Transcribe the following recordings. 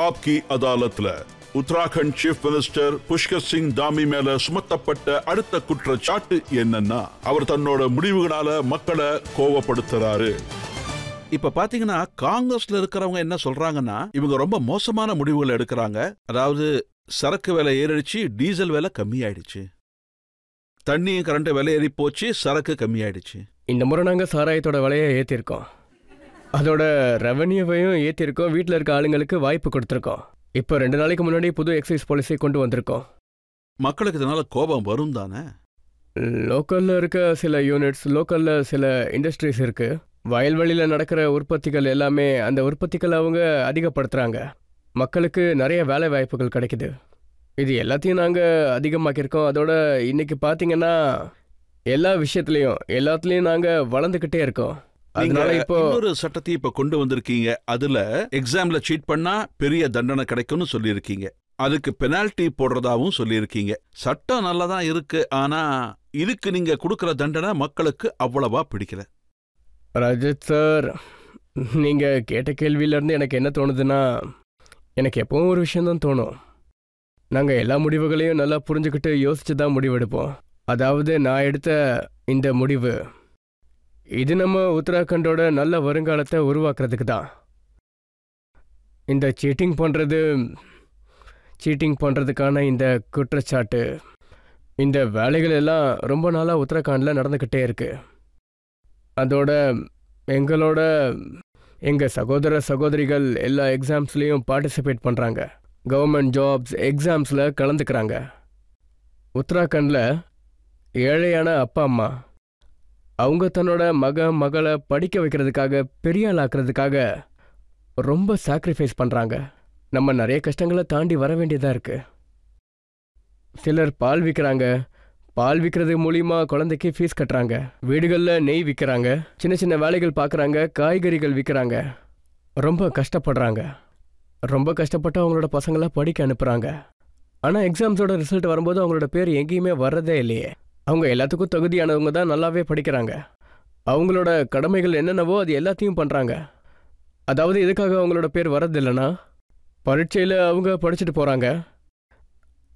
ஆப்கி அதாலத்ல Uttarakhand chief minister Pushkar Singh Dhami மேல சுமத்தப்பட்ட அடுத்த குற்றச்சாட்டு என்னன்னா அவர் தன்னோட முடிவுகளால மக்களை கோவப்படுத்துறாரு. இப்ப பாத்தீங்கன்னா காங்கிரஸ்ல இருக்கிறவங்க என்ன சொல்றாங்கன்னா இவங்க ரொம்ப மோசமான முடிவுகள் எடுக்கிறாங்க. அதாவது சரக்கு விலை ஏறிடுச்சு, டீசல் விலை கம்மியாயிடுச்சு, தண்ணியும் கரண்ட் விலை ஏறி போச்சு, சரக்கு கம்மியாயிடுச்சு. இந்த முறை நாங்கள் சாராயத்தோட விலையை ஏற்றிருக்கோம், அதோட ரெவன்யூவையும் ஏற்றிருக்கோம், வீட்டில் இருக்க ஆளுங்களுக்கு வாய்ப்பு கொடுத்துருக்கோம். இப்போ 2 நாளைக்கு முன்னாடி புது எக்ஸைஸ் பாலிசி கொண்டு வந்திருக்கோம். மக்களுக்கு இதனால கோபம் வரும் தானே? லோக்கலில் இருக்க சில யூனிட்ஸ், லோக்கலில் சில இண்டஸ்ட்ரீஸ் இருக்குது. வயல்வெளியில் நடக்கிற உற்பத்திகள் எல்லாமே அந்த உற்பத்திகளை அவங்க அதிகப்படுத்துகிறாங்க. மக்களுக்கு நிறைய வேலை வாய்ப்புகள் கிடைக்குது. இது எல்லாத்தையும் நாங்கள் அதிகமாக்கியிருக்கோம். அதோட இன்னைக்கு பார்த்தீங்கன்னா எல்லா விஷயத்துலையும் எல்லாத்துலேயும் நாங்கள் வளர்ந்துக்கிட்டே இருக்கோம். அதனால இப்போ ஒரு சட்டத்தை இப்ப கொண்டு வந்திருக்கீங்க. அதுல எக்ஸாம்ல சீட் பண்ணா பெரிய தண்டனை கிடைக்கும்னு சொல்லியிருக்கீங்க. அதுக்கு பெனால்டி போடுறதாவும் சொல்லியிருக்கீங்க. சட்டம் நல்லதான் இருக்கு, ஆனா இதுக்கு நீங்க கொடுக்கற தண்டனை மக்களுக்கு அவ்வளவா பிடிக்கல. ரஜத் சார், நீங்கள் கேட்ட கேள்வியிலேருந்து எனக்கு என்ன தோணுதுன்னா, எனக்கு எப்பவும் ஒரு விஷயம்தான் தோணும். நாங்கள் எல்லா முடிவுகளையும் நல்லா புரிஞ்சுக்கிட்டு யோசிச்சு தான் முடிவெடுப்போம். அதாவது நான் எடுத்த இந்த முடிவு இது நம்ம உத்தராகண்டோட நல்ல வருங்காலத்தை உருவாக்குறதுக்கு தான். இந்த சீட்டிங் பண்ணுறதுக்கான இந்த குற்றச்சாட்டு, இந்த வேலைகள் எல்லாம் ரொம்ப நாளாக உத்தராகண்டில் நடந்துக்கிட்டே இருக்கு. அதோட எங்கள் சகோதர சகோதரிகள் எல்லா எக்ஸாம்ஸ்லேயும் பார்ட்டிசிபேட் பண்ணுறாங்க, கவர்மெண்ட் ஜாப்ஸ் எக்ஸாம்ஸில் கலந்துக்கிறாங்க. உத்தராகண்டில் ஏழையான அப்பா அம்மா அவங்க தன்னோட மகளை படிக்க வைக்கிறதுக்காக, பெரிய ஆள் ஆக்கிறதுக்காக ரொம்ப சாக்ரிஃபைஸ் பண்ணுறாங்க. நம்ம நிறைய கஷ்டங்களை தாண்டி வர வேண்டியதாக இருக்குது. சிலர் பால் விற்கிறாங்க, பால் விற்கிறது மூலிமா குழந்தைக்கு ஃபீஸ் கட்டுறாங்க, வீடுகளில் நெய் விற்கிறாங்க, சின்ன சின்ன வேலைகள் பார்க்குறாங்க, காய்கறிகள் விற்கிறாங்க. ரொம்ப கஷ்டப்படுறாங்க. ரொம்ப கஷ்டப்பட்டு அவங்களோட பசங்களை படிக்க அனுப்புகிறாங்க. ஆனால் எக்ஸாம்ஸோட ரிசல்ட் வரும்போது அவங்களோட பேர் எங்கேயுமே வர்றதே இல்லையே. அவங்க எல்லாத்துக்கும் தகுதியானவங்க தான் நல்லாவே படிக்கிறாங்க. அவங்களோட கடமைகள் என்னென்னவோ அது எல்லாத்தையும் பண்ணுறாங்க. அதாவது இதுக்காக அவங்களோட பேர் வர்றதில்லைன்னா, பரீட்சையில் அவங்க படிச்சுட்டு போகிறாங்க,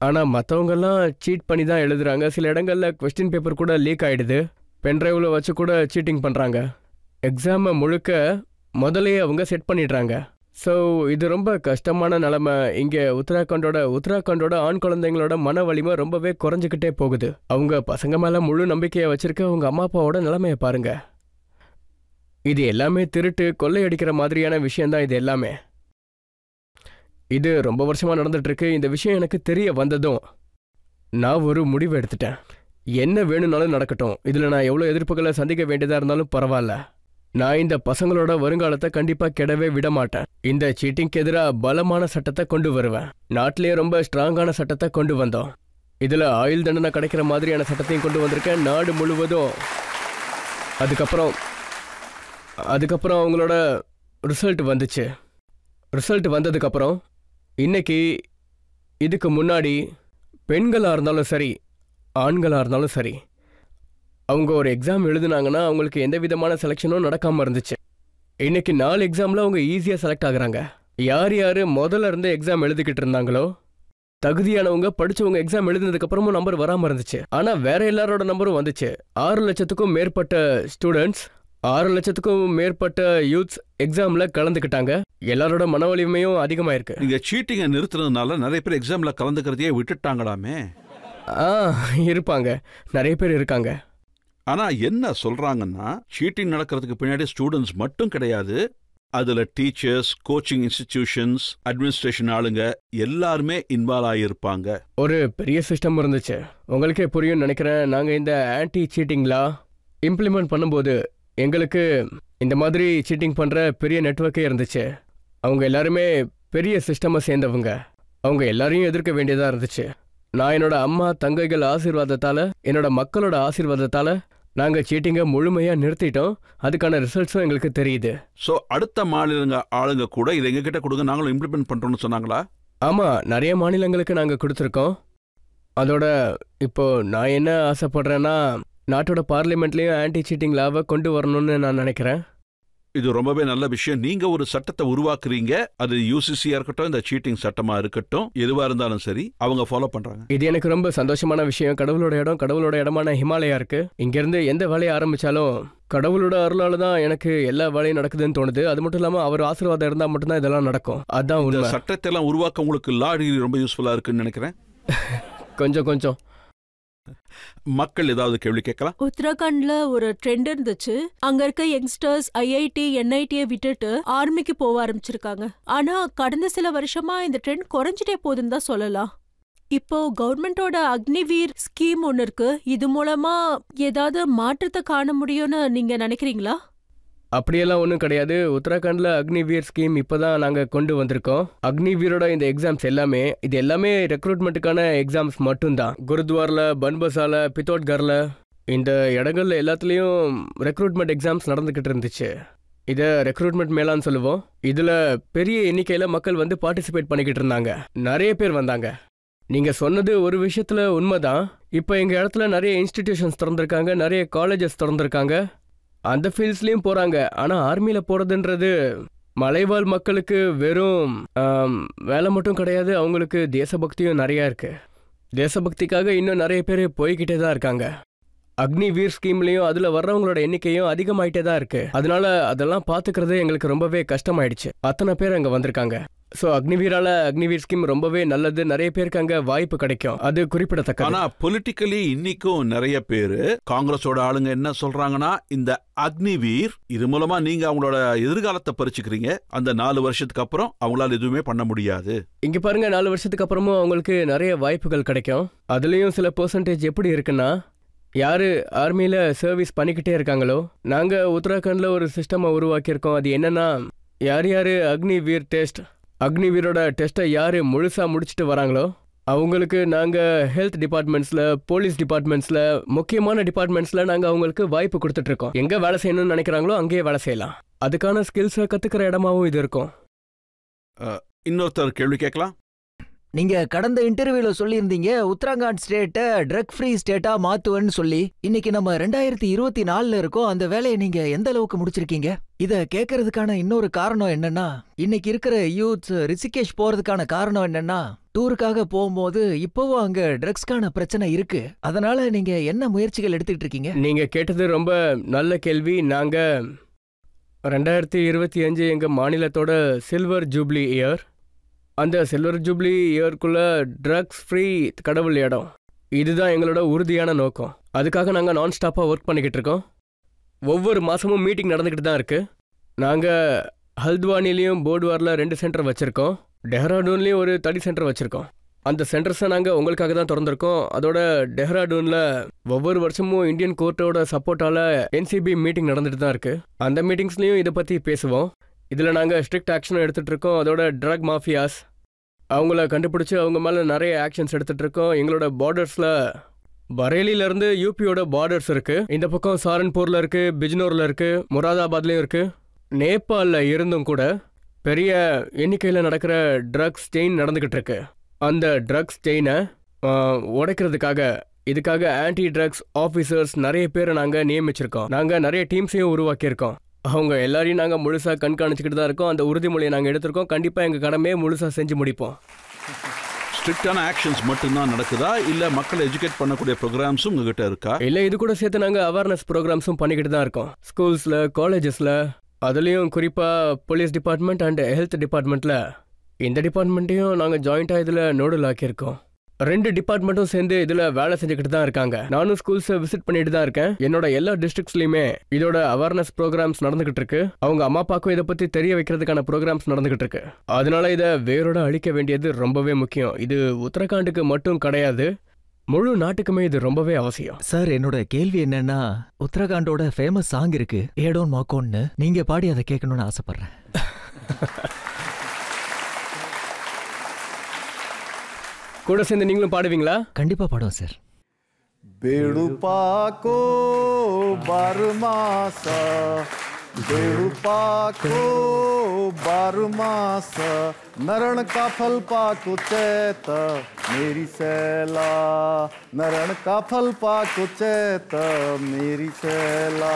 ஆனால் மற்றவங்கெல்லாம் சீட் பண்ணி தான் எழுதுகிறாங்க. சில இடங்களில் கொஸ்டின் பேப்பர் கூட லீக் ஆகிடுது, பென்ட்ரைவில் வச்சு கூட சீட்டிங் பண்ணுறாங்க. எக்ஸாமை முழுக்க முதலையே அவங்க செட் பண்ணிடுறாங்க. ஸோ இது ரொம்ப கஷ்டமான நிலைமை. இங்கே உத்தராகண்டோட ஆண் குழந்தைங்களோட மன வலிமை ரொம்பவே குறைஞ்சிக்கிட்டே போகுது. அவங்க பசங்க மேலே முழு நம்பிக்கையை வச்சிருக்க அவங்க அம்மா அப்பாவோட நிலைமையை பாருங்க. இது எல்லாமே திருட்டு, கொள்ளையடிக்கிற மாதிரியான விஷயந்தான் இது எல்லாமே. இது ரொம்ப வருஷமாக நடந்துட்டுருக்கு. இந்த விஷயம் எனக்கு தெரிய வந்ததும் நான் ஒரு முடிவு எடுத்துட்டேன். என்ன வேணும்னாலும் நடக்கட்டும், இதில் நான் எவ்வளோ எதிர்ப்புகளை சந்திக்க வேண்டியதாக இருந்தாலும் பரவாயில்ல, நான் இந்த பசங்களோட வருங்காலத்தை கண்டிப்பாக கெடவே விட மாட்டேன். இந்த சீட்டிங்க்கு எதிராக பலமான சட்டத்தை கொண்டு வருவேன். நாட்டிலேயே ரொம்ப ஸ்ட்ராங்கான சட்டத்தை கொண்டு வந்தோம். இதில் ஆயுள் தண்டனை கிடைக்கிற மாதிரியான சட்டத்தையும் கொண்டு வந்திருக்கேன் நாடு முழுவதும். அதுக்கப்புறம் அவங்களோட ரிசல்ட் வந்துச்சு. ரிசல்ட் வந்ததுக்கப்புறம் இன்னைக்கு இதுக்கு முன்னாடி பெண்களாக இருந்தாலும் சரி, ஆண்களாக இருந்தாலும் சரி, அவங்க ஒரு எக்ஸாம் எழுதுனாங்கன்னா அவங்களுக்கு எந்த விதமான செலெக்ஷனும் நடக்காமல் இருந்துச்சு. இன்னைக்கு 4 எக்ஸாமில் அவங்க ஈஸியாக செலக்ட் ஆகுறாங்க. யார் முதல்ல இருந்து எக்ஸாம் எழுதிக்கிட்டு இருந்தாங்களோ, தகுதியானவங்க படித்தவங்க எக்ஸாம் எழுதினதுக்கப்புறமும் நம்பர் வராமல் இருந்துச்சு. ஆனால் வேற எல்லாரோட நம்பரும் வந்துச்சு. 6 லட்சத்துக்கும் மேற்பட்ட ஸ்டூடெண்ட்ஸ், 6 லட்சத்துக்கும் மேற்பட்ட யூத்ஸ் எக்ஸாமில் கலந்துக்கிட்டாங்க. எல்லாரோட மன வலிமையும் அதிகமாயிருக்கு. நீங்கள் சீட்டிங்கை நிறுத்துறதுனால நிறைய பேர் எக்ஸாமில் கலந்துக்கிறதையே விட்டுட்டாங்களாமே? இருப்பாங்க, நிறைய பேர் இருக்காங்க. ஆனா என்ன சொல்றாங்கன்னா, சீட்டிங் நடக்கிறதுக்கு பின்னாடி ஸ்டூடெண்ட்ஸ் மட்டும் கிடையாது, அதுல டீச்சர்ஸ், கோச்சிங் இன்ஸ்டிடியூஷன்ஸ், அட்மினிஸ்ட்ரேஷன் ஆளுங்க எல்லாருமே இன்வால்வ் ஆகியிருப்பாங்க. ஒரு பெரிய சிஸ்டம் இருந்துச்சு. உங்களுக்கே புரியும் நினைக்கிறேன். நாங்கள் இந்த ஆன்டி சீட்டிங்லா இம்ப்ளிமெண்ட் பண்ணும்போது எங்களுக்கு இந்த மாதிரி சீட்டிங் பண்ணுற பெரிய நெட்வொர்க்கே இருந்துச்சு. அவங்க எல்லாருமே பெரிய சிஸ்டமை சேர்ந்தவங்க. அவங்க எல்லாரையும் எதிர்க்க வேண்டியதாக இருந்துச்சு. நான் என்னோட அம்மா தங்கைகள் ஆசீர்வாதத்தால், என்னோட மக்களோட ஆசீர்வாதத்தால் நாங்கள் சீட்டிங்கை முழுமையாக நிறுத்திட்டோம். அதுக்கான ரிசல்ட்ஸும் எங்களுக்கு தெரியுது. ஸோ அடுத்த மாநிலங்க ஆளுங்க கூட இதை எங்ககிட்ட கொடுங்க, நாங்களும் இம்ப்ளிமெண்ட் பண்ணுறோம்னு சொன்னாங்களா? ஆமாம், நிறைய மாநிலங்களுக்கு நாங்கள் கொடுத்துருக்கோம். அதோட இப்போது நான் என்ன ஆசைப்படுறேன்னா, நாட்டோட பார்லிமெண்ட்லேயும் ஆன்டி சீட்டிங் லாவை கொண்டு வரணும்னு நான் நினைக்கிறேன். இது ரொம்பவே நல்ல விஷயம். நீங்க ஒரு சட்டத்தை உருவாக்குறீங்க. அது யூசிசியா இருக்கட்டும், இந்த சீட்டிங் சட்டமா இருக்கட்டும், எதுவா இருந்தாலும் சரி, அவங்க ஃபாலோ பண்றாங்க. இது எனக்கு ரொம்ப சந்தோஷமான விஷயம். கடவுளோட இடமான ஹிமாலயா இருக்கு. இங்க இருந்து எந்த வேலையை ஆரம்பிச்சாலும் கடவுளோட அருளால தான் எனக்கு எல்லா வேலையும் நடக்குதுன்னு தோணுது. அது மட்டும் இல்லாம அவர் ஆசீர்வாதம் இருந்தா மட்டும்தான் இதெல்லாம் நடக்கும். அதான் இந்த உண்மை. சட்டத்தை எல்லாம் உருவாக்க உங்களுக்கு லா டிகிரி ரொம்ப யூஸ்ஃபுல்லா இருக்குன்னு நினைக்கிறேன். கொஞ்சம் மக்கள் ஏதாவது கேள்வி கேட்கலாம்? உத்தரகாண்ட்ல ஒரு ட்ரெண்ட் இருந்துச்சு. அங்க இருக்க யங்ஸ்டர்ஸ் ஐஐடி என்ஐடியை விட்டுட்டு ஆர்மிக்கு போக ஆரம்பிச்சிருக்காங்க. ஆனா கடந்த சில வருஷமா இந்த ட்ரெண்ட் குறைஞ்சிட்டே போகுதுன்னு தான் சொல்லலாம். இப்போ கவர்மெண்டோட அக்னிவீர் ஸ்கீம் ஒன்னு இருக்கு. இது மூலமா ஏதாவது மாற்றத்தை காண முடியும்னு நீங்க நினைக்கிறீங்களா? அப்படியெல்லாம் ஒன்றும் கிடையாது. உத்தரகாண்டில் அக்னிவீர் ஸ்கீம் இப்போ தான் நாங்கள் கொண்டு வந்திருக்கோம். அக்னிவீரோட இந்த எக்ஸாம்ஸ் எல்லாமே ரெக்ரூட்மெண்ட்டுக்கான எக்ஸாம்ஸ் மட்டும்தான். குருத்வாரில், பன்பசால, பித்தோட்கரில் இந்த இடங்கள்ல எல்லாத்துலேயும் ரெக்ரூட்மெண்ட் எக்ஸாம்ஸ் நடந்துக்கிட்டு இருந்துச்சு. இதை ரெக்ரூட்மெண்ட் மேலான்னு சொல்லுவோம். இதில் பெரிய எண்ணிக்கையில் மக்கள் வந்து பார்ட்டிசிபேட் பண்ணிக்கிட்டு இருந்தாங்க. நிறைய பேர் வந்தாங்க. நீங்கள் சொன்னது ஒரு விஷயத்தில் உண்மைதான். இப்போ எங்கள் இடத்துல நிறைய இன்ஸ்டிடியூஷன்ஸ் திறந்திருக்காங்க, நிறைய காலேஜஸ் திறந்திருக்காங்க. அந்த ஃபீல்ட்ஸ்லேயும் போகிறாங்க. ஆனால் ஆர்மியில் போகிறதுன்றது மலைவாழ் மக்களுக்கு வெறும் வேலை மட்டும் கிடையாது, அவங்களுக்கு தேசபக்தியும் நிறையா இருக்குது. தேசபக்திக்காக இன்னும் நிறைய பேர் போய்கிட்டே தான் இருக்காங்க. அக்னிவீர் ஸ்கீம்லேயும் அதில் வர்றவங்களோட எண்ணிக்கையும் அதிகமாயிட்டே தான் இருக்குது. அதனால அதெல்லாம் பார்த்துக்கிறது எங்களுக்கு ரொம்பவே கஷ்டமாயிடுச்சு. அத்தனை பேர் அங்கே வந்திருக்காங்க. ஸோ அக்னிவீர் ஸ்கீம் ரொம்பவே நல்லது. நிறைய பேருக்கு அங்கே வாய்ப்பு கிடைக்கும். அது குறிப்பிடத்தக்க. ஆனால் பொலிட்டிக்கலி இன்னைக்கும் நிறைய பேர் காங்கிரஸோட ஆளுங்க என்ன சொல்றாங்கன்னா, இந்த அக்னிவீர் இது மூலமா நீங்க அவங்களோட எதிர்காலத்தை பறிச்சுக்கிறீங்க. அந்த 4 வருஷத்துக்கு அப்புறம் அவங்களால எதுவுமே பண்ண முடியாது. இங்க பாருங்க, 4 வருஷத்துக்கு அப்புறமும் அவங்களுக்கு நிறைய வாய்ப்புகள் கிடைக்கும். அதுலயும் சில பெர்சன்டேஜ் எப்படி இருக்குன்னா, யாரு ஆர்மியில சர்வீஸ் பண்ணிக்கிட்டே இருக்காங்களோ, நாங்க உத்தரகாண்ட்ல ஒரு சிஸ்டமை உருவாக்கியிருக்கோம். அது என்னன்னா, யாரு அக்னிவீர் டெஸ்ட், அக்னிவீரோட டெஸ்ட்டை யாரு முழுசா முடிச்சுட்டு வராங்களோ அவங்களுக்கு நாங்கள் ஹெல்த் டிபார்ட்மெண்ட்ஸில், போலீஸ் டிபார்ட்மெண்ட்ஸில், முக்கியமான டிபார்ட்மெண்ட்ஸில் நாங்கள் அவங்களுக்கு வாய்ப்பு கொடுத்துட்ருக்கோம். எங்கே வேலை செய்யணும்னு நினைக்கிறாங்களோ அங்கேயே வேலை செய்யலாம். அதுக்கான ஸ்கில்ஸை கற்றுக்கிற இடமாவும் இது இருக்கும். இன்னொருத்தர் கேள்வி கேட்கலாம். நீங்க கடந்த இன்டர்வியூல சொல்லியிருந்தீங்க உத்தரகாண்ட் ஸ்டேட்டை ட்ரக் ஃப்ரீ ஸ்டேட்டா மாத்துவேன்னு சொல்லி. இன்னைக்கு நம்ம 2024 இருக்கோம். அந்த வேலையை நீங்க எந்த அளவுக்கு முடிச்சிருக்கீங்க? இத கேட்கறதுக்கான இன்னொரு காரணம் என்னன்னா, இன்னைக்கு இருக்கிற யூத்ஸ் ரிஷிகேஷ் போறதுக்கான காரணம் என்னன்னா, டூருக்காக போகும்போது இப்பவும் அங்க ட்ரக்ஸ்க்கான பிரச்சனை இருக்கு. அதனால நீங்க என்ன முயற்சிகள் எடுத்துக்கிட்டு இருக்கீங்க? நீங்க கேட்டது ரொம்ப நல்ல கேள்வி. நாங்க 2025 எங்க மாநிலத்தோட சில்வர் ஜூப்ளி இயர். அந்த சில்வர் ஜூப்ளி இயர்க்குள்ள ட்ரக்ஸ் ஃப்ரீ கடவுள் இடம், இதுதான் எங்களோட உறுதியான நோக்கம். அதுக்காக நாங்கள் நான் ஸ்டாப்பாக ஒர்க் பண்ணிக்கிட்டு இருக்கோம். ஒவ்வொரு மாதமும் மீட்டிங் நடந்துக்கிட்டு தான் இருக்குது. நாங்கள் ஹல்த்வானிலையும் போர்டுவாரில் 2 சென்டர் வச்சுருக்கோம். டெஹ்ராடூன்லேயும் ஒரு தனி சென்டர் வச்சுருக்கோம். அந்த சென்டர்ஸை நாங்கள் உங்களுக்காக தான் திறந்துருக்கோம். அதோட டெஹ்ராடூனில் ஒவ்வொரு வருஷமும் இந்தியன் கோர்ட்டோட சப்போர்ட்டால் NCB மீட்டிங் நடந்துட்டு தான் இருக்குது. அந்த மீட்டிங்ஸ்லேயும் இதை பற்றி பேசுவோம். இதில் நாங்கள் ஸ்ட்ரிக்ட் ஆக்ஷனும் எடுத்துகிட்டு இருக்கோம். அதோட ட்ரக் மாஃபியாஸ் அவங்கள கண்டுபிடிச்சி அவங்க மேலே நிறைய ஆக்ஷன்ஸ் எடுத்துகிட்டு இருக்கோம். எங்களோட பார்டர்ஸில் பரேலியிலேருந்து யூபியோட பார்டர்ஸ் இருக்குது. இந்த பக்கம் சாரன்பூரில் இருக்குது, பிஜ்னூரில் இருக்குது, முராதாபாத்லேயும் இருக்குது. நேபாளில் இருந்தும் கூட பெரிய எண்ணிக்கையில் நடக்கிற ட்ரக்ஸ் செயின் நடந்துக்கிட்டு இருக்கு. அந்த ட்ரக்ஸ் செயினை இதுக்காக ஆன்டி ட்ரக்ஸ் ஆஃபீஸர்ஸ் நிறைய பேரை நாங்கள் நியமிச்சிருக்கோம். நாங்கள் நிறைய டீம்ஸையும் உருவாக்கியிருக்கோம். அவங்க எல்லாரையும் நாங்கள் முழுசாக கண்காணிச்சுக்கிட்டு தான் இருக்கோம். அந்த உறுதிமொழியை நாங்கள் எடுத்திருக்கோம். கண்டிப்பாக எங்கள் கடமையை முழுசாக செஞ்சு முடிப்போம். ஸ்ட்ரிக்டான ஆக்ஷன்ஸ் மட்டும்தான் நடக்குதா, இல்லை மக்களை எஜுகேட் பண்ணக்கூடிய ப்ரோக்ராம்ஸும் உங்ககிட்ட இருக்கா? இல்லை, இது கூட சேர்த்து நாங்கள் அவேர்னஸ் ப்ரோக்ராம்ஸும் பண்ணிக்கிட்டு தான் இருக்கோம். ஸ்கூல்ஸில், காலேஜஸில், அதுலேயும் குறிப்பாக போலீஸ் டிபார்ட்மெண்ட் அண்ட் ஹெல்த் டிபார்ட்மெண்ட்டில். இந்த டிபார்ட்மெண்ட்டையும் நாங்கள் ஜாயிண்ட்டாக இதில் நோடல் ஆக்கியிருக்கோம். 2 டிபார்ட்மெண்ட்டும் சேர்ந்து இதில் வேலை செஞ்சுக்கிட்டு தான் இருக்காங்க. நானும் ஸ்கூல்ஸை விசிட் பண்ணிட்டு தான் இருக்கேன். என்னோட எல்லா டிஸ்ட்ரிக்ட்ஸ்லையுமே இதோட அவேர்னஸ் ப்ரோக்ராம்ஸ் நடந்துகிட்டு இருக்கு. அவங்க அம்மா அப்பாக்கும் இதை பற்றி தெரிய வைக்கிறதுக்கான ப்ரோக்ராம்ஸ் நடந்துகிட்டு இருக்கு. அதனால இதை வேரோட அழிக்க வேண்டியது ரொம்பவே முக்கியம். இது உத்தரகாண்டுக்கு மட்டும் கிடையாது, முழு நாட்டுக்குமே இது ரொம்பவே அவசியம். சார், என்னோட கேள்வி என்னன்னா, உத்தரகாண்டோட ஃபேமஸ் சாங் இருக்கு, ஏடோன் மாக்கோன்னு. நீங்க பாடி அதை கேட்கணும்னு ஆசைப்படுறேன். கூட சேர்ந்து நீங்களும் பாடுவீங்களா? கண்டிப்பா பாடுவோம் சார். बेड़ुपाको बारमासा, बेड़ुपाको बारमासा, नरण का फल पाको चैत मेरी सैला, नरण का फल पाको चैत मेरी सैला.